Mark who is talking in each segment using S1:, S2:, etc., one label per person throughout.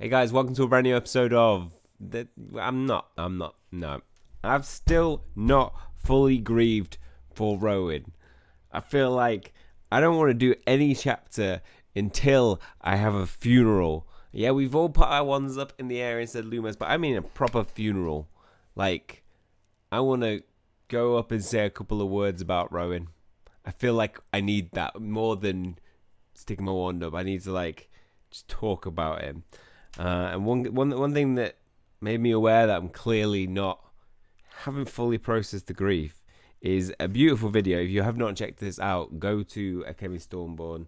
S1: Hey guys, welcome to a brand new episode of no. I've still not fully grieved for Rowan. I feel like I don't want to do any chapter until I have a funeral. Yeah, we've all put our ones up in the air and said Lumos, but I mean a proper funeral. Like, I want to go up and say a couple of words about Rowan. I feel like I need that more than sticking my wand up. I need to just talk about him. And one thing that made me aware that I'm clearly haven't fully processed the grief is a beautiful video. If you have not checked this out, go to Akemi Stormborn,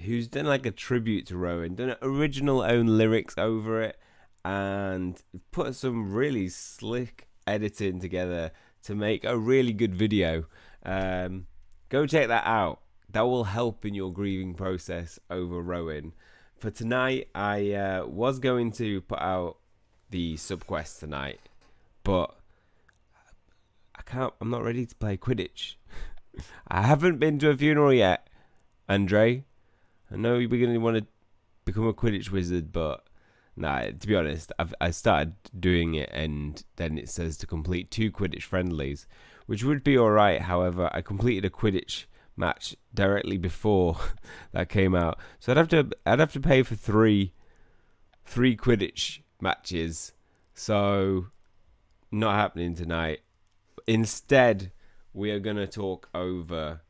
S1: who's done like a tribute to Rowan, done original own lyrics over it, and put some really slick editing together to make a really good video. Go check that out. That will help in your grieving process over Rowan. For tonight, I was going to put out the subquest tonight, but I can't. I'm not ready to play Quidditch. I haven't been to a funeral yet, Andre. I know you're going to want to become a Quidditch wizard, but nah. To be honest, I started doing it, and then it says to complete 2 Quidditch friendlies, which would be all right. However, I completed a Quidditch match directly before that came out, so I'd have to pay for three Quidditch matches. So not happening tonight. Instead, we are gonna talk over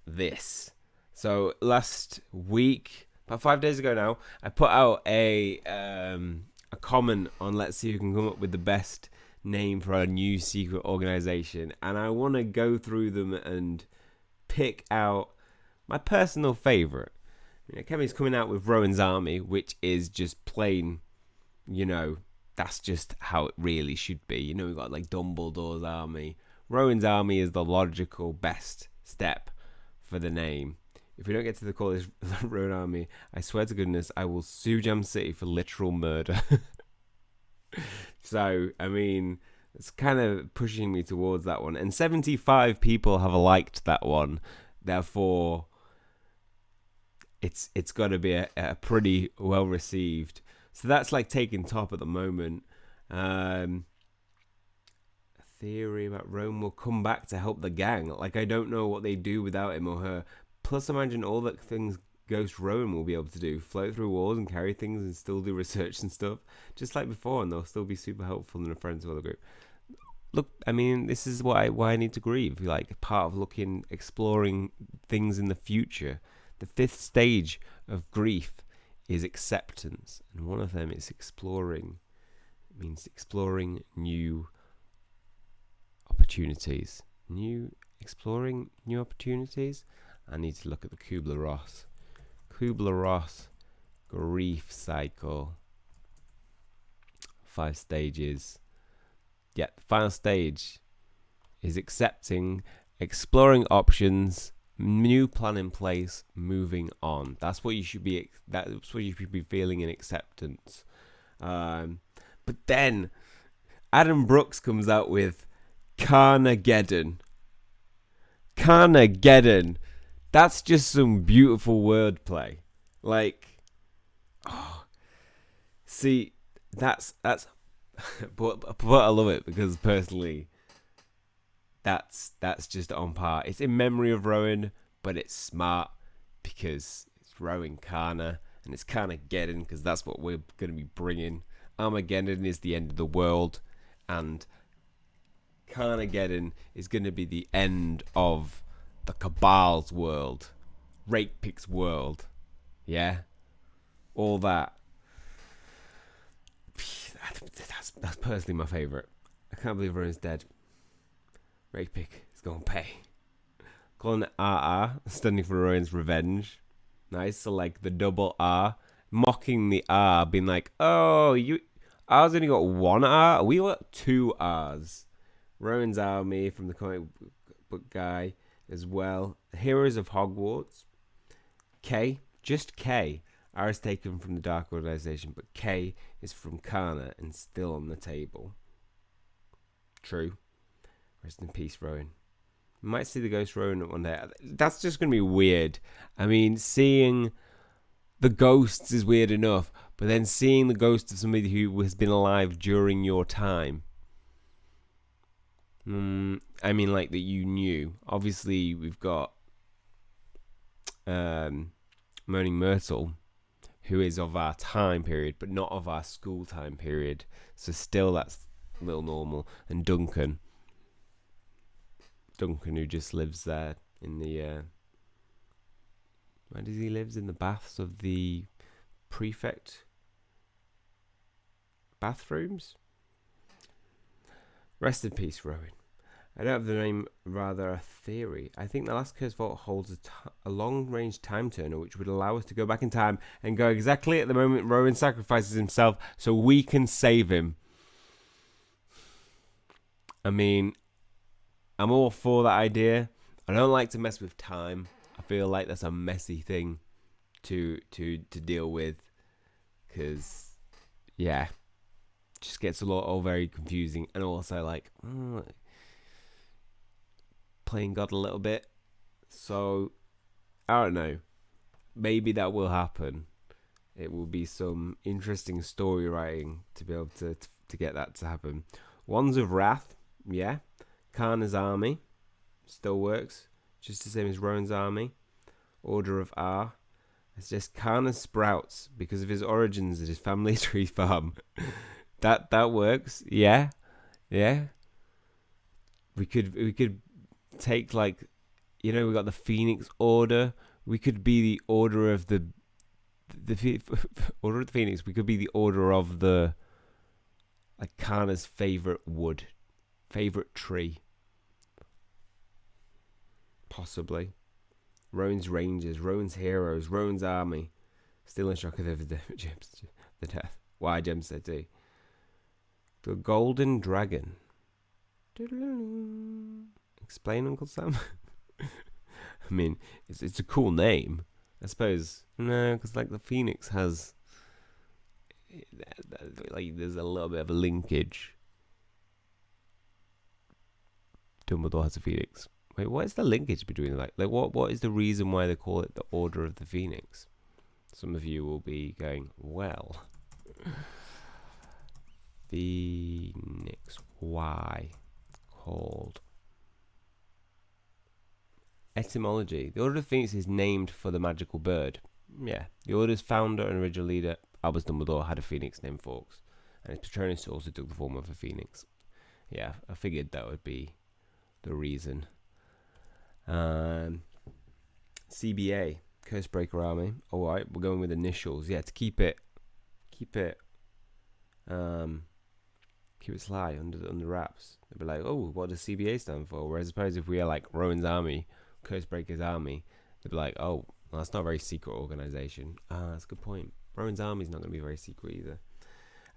S1: this. So last week, about 5 days ago now, I put out a comment on let's see who can come up with the best name for a new secret organization, and I want to go through them and pick out my personal favorite. Kevin's coming out with Rowan's Army, which is just plain, that's just how it really should be. We've got like Dumbledore's Army. Rowan's Army is the logical best step for the name. If we don't get to the call this Rowan Army, I swear to goodness, I will sue Jam City for literal murder. So, I mean, it's kind of pushing me towards that one. And 75 people have liked that one. Therefore, it's got to be a pretty well received. So that's like taking top at the moment. A theory about Rome will come back to help the gang. Like, I don't know what they do without him or her. Plus, imagine all the things Ghost Rowan will be able to do. Float through walls and carry things and still do research and stuff. Just like before, and they'll still be super helpful and a friend to other group. Look, I mean, this is why I need to grieve. Like, part of exploring things in the future. The 5th stage of grief is acceptance, and one of them is exploring. It means exploring new opportunities. Exploring new opportunities? I need to look at the Kubler-Ross. Kubler-Ross grief cycle. 5 stages. Yeah, the final stage is accepting, exploring options, new plan in place, moving on. That's what you should be. That's what you should be feeling in acceptance. But then Adam Brooks comes out with Carnageddon. Carnageddon. That's just some beautiful wordplay. See, that's. But I love it because personally, that's just on par. It's in memory of Rowan, but it's smart because it's Rowan Kana, and it's Carnageddon because that's what we're going to be bringing. Armageddon is the end of the world, and Carnageddon is going to be the end of the Cabal's world, Rakepick's world, yeah, all that. That's personally my favourite. I can't believe Rowan's dead. Rakepick is going to pay. Calling it RR, standing for Rowan's revenge. Nice, so like the double R. Mocking the R, being like, oh, R's only got 1 R? We got 2 R's. Rowan's Army from the comic book guy as well. Heroes of Hogwarts. K, just K. R is taken from the Dark Organization, but K is from Kana and still on the table. True. Rest in peace, Rowan. We might see the Ghost Rowan one day. That's just going to be weird. I mean, seeing the ghosts is weird enough, but then seeing the ghost of somebody who has been alive during your time. I mean, like, that you knew. Obviously, we've got Moaning Myrtle, who is of our time period, but not of our school time period. So still, that's a little normal. And Duncan, who just lives there in the... where does he live? In the baths of the prefect bathrooms? Rest in peace, Rowan. I don't have the name, rather a theory. I think the last curse vault holds a long-range time turner, which would allow us to go back in time and go exactly at the moment Rowan sacrifices himself so we can save him. I mean, I'm all for that idea. I don't like to mess with time. I feel like that's a messy thing to deal with, because, yeah, just gets all very confusing, and also like playing God a little bit. So I don't know, maybe that will happen. It will be some interesting story writing to be able to get that to happen. Wands of Wrath, yeah. Karna's army still works, just the same as Rowan's army. Order of R. It's just Karna sprouts because of his origins at his family tree farm. that works. Yeah. We could take, like, we got the Phoenix Order. We could be the Order of the Order of the Phoenix. We could be the Order of the, like, Karna's favorite tree. Possibly. Rowan's Rangers, Rowan's Heroes, Rowan's Army. Still in shock of the death. Why Jem said too. The Golden Dragon. Explain, Uncle Sam. I mean, it's a cool name. I suppose. No, because, like, the Phoenix has, like, there's a little bit of a linkage. Dumbledore has a Phoenix. Wait, what is the linkage between, like what is the reason why they call it the Order of the Phoenix? Some of you will be going, well, Phoenix, why called? Etymology. The Order of the Phoenix is named for the magical bird. Yeah, the Order's founder and original leader, Albus Dumbledore, had a phoenix named Fawkes, and his Patronus also took the form of a phoenix. Yeah, I figured that would be the reason. CBA, Cursebreaker Army. All right, we're going with initials. Yeah, to keep it sly under wraps. They'd be like, oh, what does CBA stand for? Whereas, I suppose if we are like Rowan's Army, Cursebreaker's Army, they'd be like, oh, well, that's not a very secret organization. That's a good point. Rowan's Army's not going to be very secret either.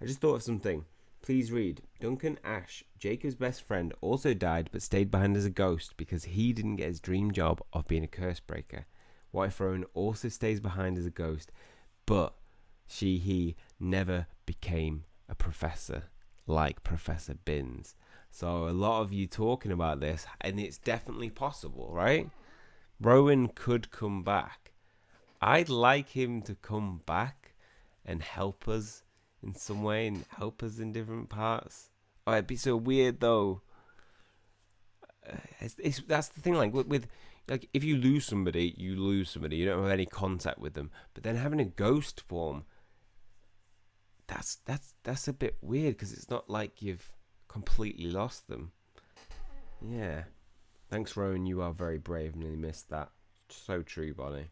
S1: I just thought of something. Please read. Duncan Ash, Jacob's best friend, also died but stayed behind as a ghost because he didn't get his dream job of being a curse breaker. What if Rowan also stays behind as a ghost, but he never became a professor like Professor Binns? So a lot of you talking about this, and it's definitely possible, right? Rowan could come back. I'd like him to come back and help us in some way and help us in different parts. Oh, it'd be so weird though. That's the thing. Like with like, if you lose somebody, you lose somebody. You don't have any contact with them. But then having a ghost form, that's a bit weird because it's not like you've completely lost them. Yeah. Thanks, Rowan. You are very brave. Nearly missed that. So true, Bonnie.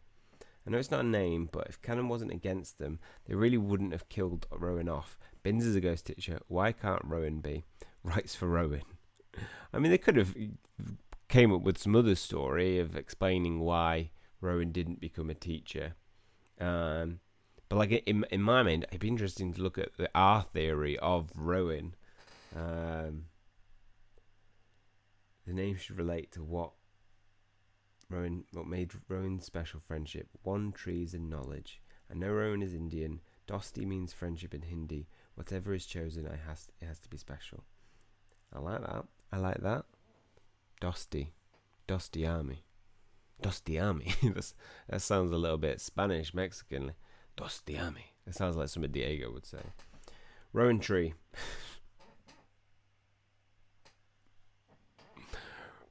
S1: I know it's not a name, but if Canon wasn't against them, they really wouldn't have killed Rowan off. Binns is a ghost teacher. Why can't Rowan be? Writes for Rowan. I mean, they could have came up with some other story of explaining why Rowan didn't become a teacher. But like in my mind, it'd be interesting to look at our theory of Rowan. The name should relate to what made Rowan's special friendship. One trees and knowledge. I know Rowan is Indian. Dosti means friendship in Hindi. Whatever is chosen, it has to be special. I like that. Dosti Army. That sounds a little bit Spanish, Mexican. Dosti Army. It sounds like something Diego would say. Rowan Tree.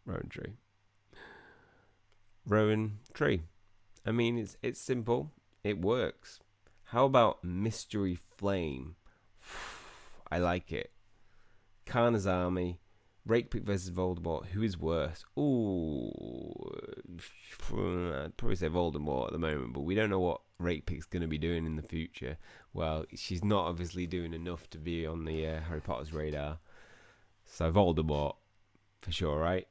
S1: Rowan Tree. Rowan Tree. I mean, it's simple. It works. How about Mystery Flame? I like it. Karna's Army. Rakepick versus Voldemort. Who is worse? Ooh. I'd probably say Voldemort at the moment, but we don't know what Rakepick's going to be doing in the future. Well, she's not obviously doing enough to be on the Harry Potter's radar. So Voldemort, for sure, right?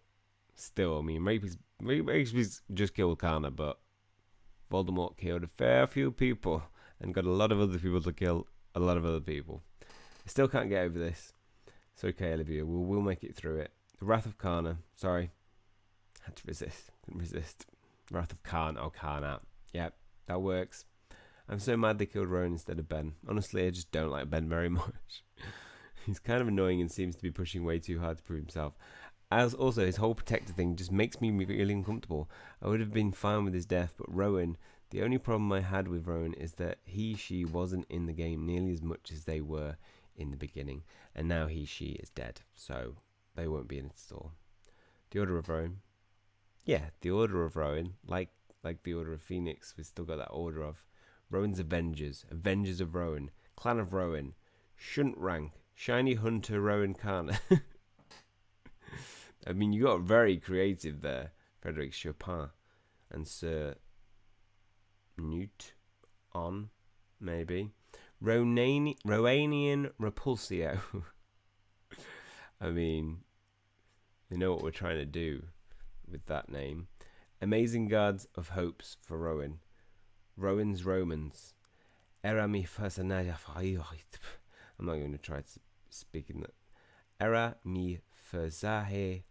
S1: Still, I mean, Rakepick's just killed Karna, but Voldemort killed a fair few people and got a lot of other people to kill a lot of other people. I still can't get over this. It's okay, Olivia. We'll make it through it. The Wrath of Karna. Sorry. Had to resist. Couldn't resist. Wrath of Karna. Oh, Karna. Yep, that works. I'm so mad they killed Rowan instead of Ben. Honestly, I just don't like Ben very much. He's kind of annoying and seems to be pushing way too hard to prove himself. As also, his whole protector thing just makes me really uncomfortable. I would have been fine with his death, but Rowan, the only problem I had with Rowan is that she wasn't in the game nearly as much as they were in the beginning, and now she is dead, so they won't be in it at all. The Order of Rowan. Yeah, the Order of Rowan, like the Order of Phoenix, we've still got that order of Rowan's Avengers of Rowan, Clan of Rowan, Shunt Rank, Shiny Hunter Rowan Karna. I mean, you got very creative there, Frederick Chopin and Sir Newt on, maybe. Rowanian Repulsio. I mean, they know what we're trying to do with that name. Amazing Guards of Hopes for Rowan. Rowan's Romans. Era mi personaje favorito. I'm not going to try to speak in that. Era mi personaje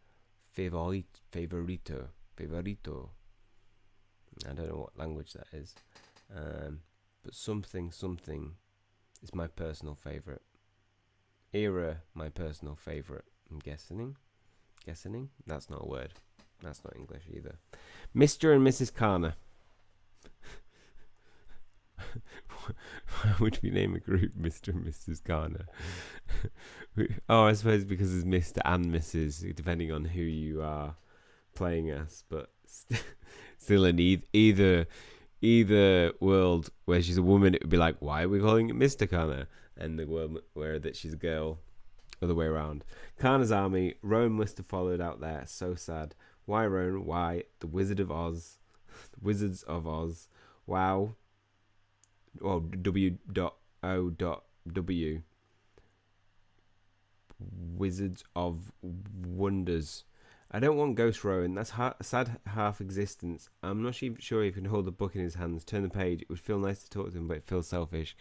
S1: favorito. I don't know what language that is. But something is my personal favourite. Era, my personal favourite. I'm guessing. That's not a word. That's not English either. Mr. and Mrs. Karna. Why would we name a group Mr. and Mrs. Karna? Oh, I suppose because it's Mr. and Mrs. depending on who you are playing as. But still in either world where she's a woman, it would be like, why are we calling it Mr. Karna? And the world where that she's a girl, other way around. Karna's Army. Rowan must have followed out there. So sad. Why Rowan? Why the Wizards of Oz? Wow. Well, W.O.W. Wizards of Wonders. I don't want Ghost Rowan. That's sad half existence. I'm not even sure if he can hold the book in his hands, turn the page. It would feel nice to talk to him, but it feels selfish.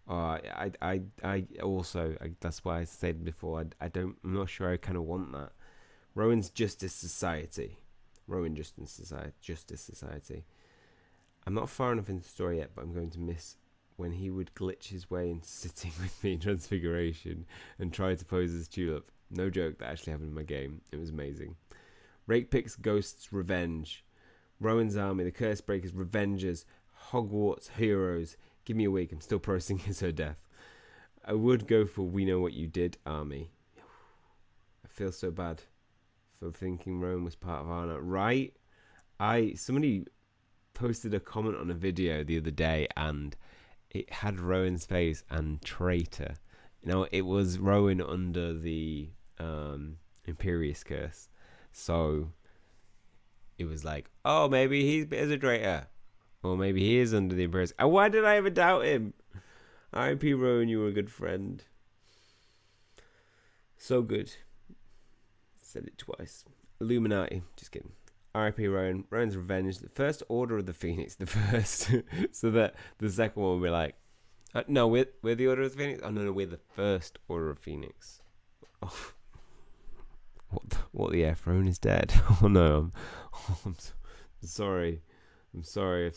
S1: I also, that's why I said before, I'm not sure I kind of want that. Rowan's Justice Society. Justice Society. I'm not far enough into the story yet, but I'm going to miss when he would glitch his way into sitting with me in Transfiguration and try to pose as Tulip. No joke, that actually happened in my game. It was amazing. Rakepick's Ghosts Revenge. Rowan's Army, the Curse Breakers, Revengers, Hogwarts Heroes. Give me a week, I'm still processing her death. I would go for We Know What You Did Army. I feel so bad for thinking Rowan was part of Arna. Right? Somebody posted a comment on a video the other day and it had Rowan's face and traitor. You know, it was Rowan under the Imperious Curse. So it was like, oh, maybe he's a traitor. Or maybe he is under the Imperious. And why did I ever doubt him? R.I.P. Rowan, you were a good friend. So good. Said it twice. Illuminati. Just kidding. R.I.P. Rowan. Rowan's Revenge. The First Order of the Phoenix. The first. So that the second one will be like, no, we're the Order of the Phoenix. Oh, no, we're the First Order of Phoenix. Oh. What the F? Rowan is dead. Oh, no. I'm sorry. I'm sorry. I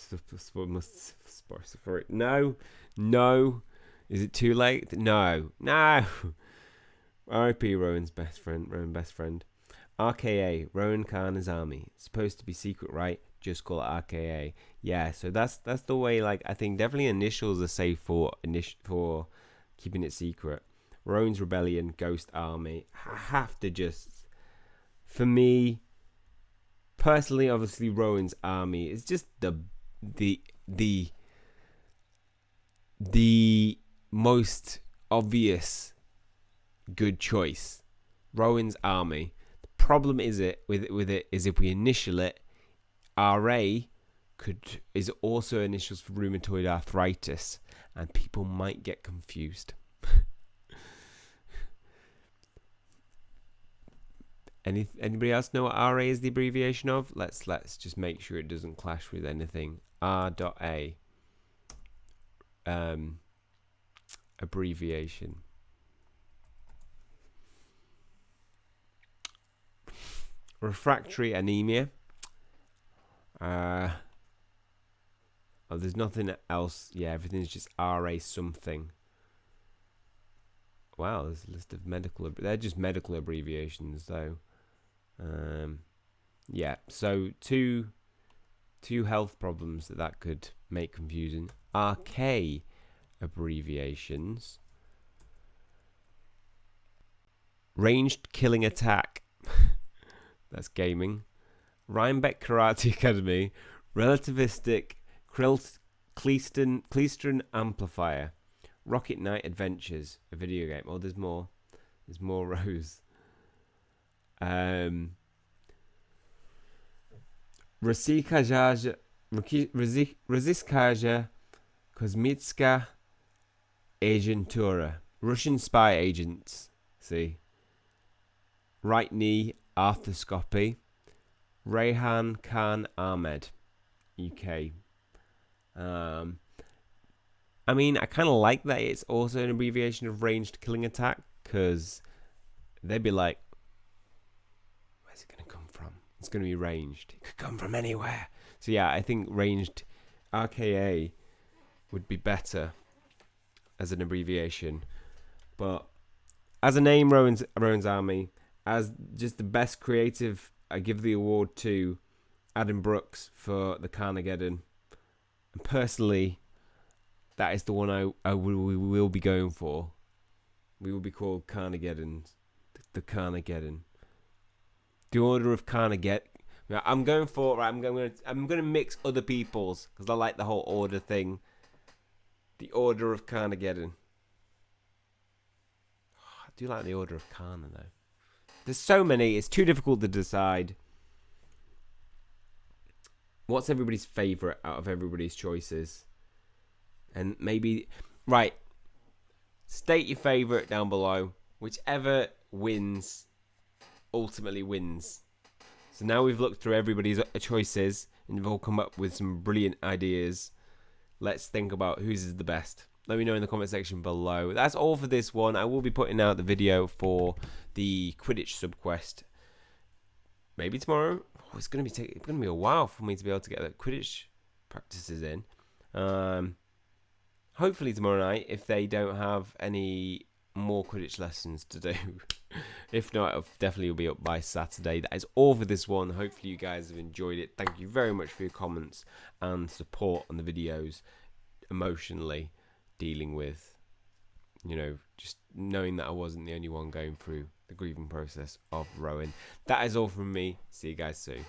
S1: must spoil it. No. Is it too late? No. R.I.P. Rowan's best friend. RKA, Rowan Karna's Army. It's supposed to be secret, right? just call it RKA. Yeah, so that's the way. Like, I think definitely initials are safe for keeping it secret. Rowan's Rebellion, Ghost Army. I have to just, for me personally, obviously Rowan's Army is just the most obvious good choice. Rowan's Army. The problem is with it is if we initial it, RA is also initials for rheumatoid arthritis, and people might get confused. Anybody else know what RA is the abbreviation of? Let's just make sure it doesn't clash with anything. R.A. Abbreviation. Refractory anemia. There's nothing else. Yeah, everything's just RA something. Wow, there's a list of medical. They're just medical abbreviations, though. Yeah, so two health problems that could make confusing. RK abbreviations. Ranged killing attack. That's gaming. Rhinebeck Karate Academy. Relativistic Cleaston Amplifier. Rocket Knight Adventures, a video game. Oh, there's more. There's more rows. Rosyjkaja Kosmicka Agentura. Russian spy agents. See. Right knee arthroscopy. Rayhan Khan Ahmed. UK. I mean, I kind of like that it's also an abbreviation of ranged killing attack, because they'd be like, where's it going to come from? It's going to be ranged. It could come from anywhere. So yeah, I think ranged RKA would be better as an abbreviation. But as a name, Rowan's Army, as just the best creative, I give the award to Adam Brooks for the Carnageddon. And personally, that is the one we will be going for. We will be called Carnageddon. The Carnageddon. The Order of Carnageddon. I'm going for, right, I'm going to mix other people's, because I like the whole order thing. The Order of Carnageddon. I do like the Order of Carna, though. There's so many, it's too difficult to decide. What's everybody's favourite out of everybody's choices? And maybe, right, state your favourite down below. Whichever wins, ultimately wins. So now we've looked through everybody's choices and we've all come up with some brilliant ideas. Let's think about whose is the best. Let me know in the comment section below. That's all for this one. I will be putting out the video for the Quidditch subquest maybe tomorrow. Oh, it's gonna be a while for me to be able to get the Quidditch practices in. Hopefully tomorrow night, if they don't have any more Quidditch lessons to do. If not, it definitely will be up by Saturday. That is all for this one. Hopefully you guys have enjoyed it. Thank you very much for your comments and support on the videos. Emotionally dealing with, just knowing that I wasn't the only one going through the grieving process of Rowan. That is all from me. See you guys soon.